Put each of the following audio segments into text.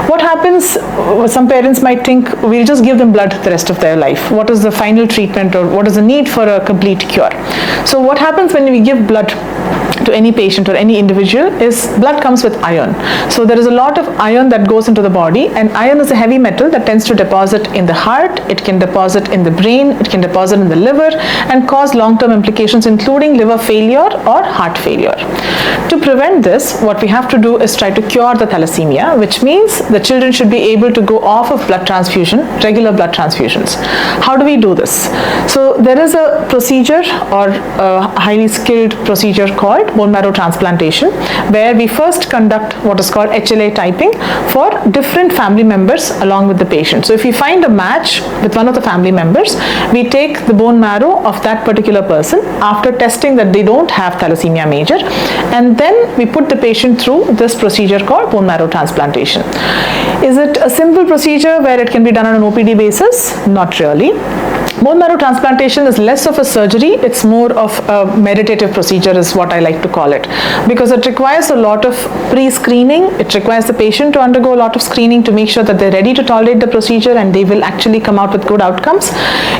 What happens, some parents might think we'll just give them blood the rest of their life. What is the final treatment, or what is the need for a complete cure? So what happens when we give blood to any patient or any individual is blood comes with iron. So there is a lot of iron that goes into the body, and iron is a heavy metal that tends to deposit in the heart, it can deposit in the brain, it can deposit in the liver and cause long-term implications including liver failure or heart failure. To prevent this, what we have to do is try to cure the thalassemia, which means the children should be able to go off of blood transfusion, regular blood transfusions. How do we do this? So there is a procedure, or a highly skilled procedure called bone marrow transplantation, where we first conduct what is called HLA typing for different family members along with the patient. So if we find a match with one of the family members, we take the bone marrow of that particular person after testing that they don't have thalassemia major, and then we put the patient through this procedure called bone marrow transplantation. Is it a simple procedure where it can be done on an OPD basis? Not really. Bone marrow transplantation is less of a surgery, it's more of a meditative procedure is what I like to call it, because it requires a lot of pre-screening. It requires the patient to undergo a lot of screening to make sure that they're ready to tolerate the procedure and they will actually come out with good outcomes.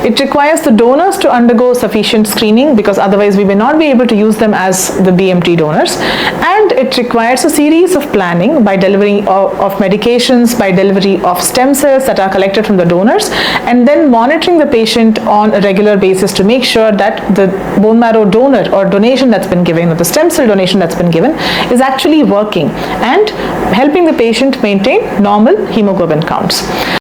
It requires the donors to undergo sufficient screening, because otherwise we may not be able to use them as the BMT donors. And it requires a series of planning by delivery of medications, by delivery of stem cells that are collected from the donors, and then monitoring the patient on a regular basis to make sure that the bone marrow donor or donation that's been given, or the stem cell donation that's been given, is actually working and helping the patient maintain normal hemoglobin counts.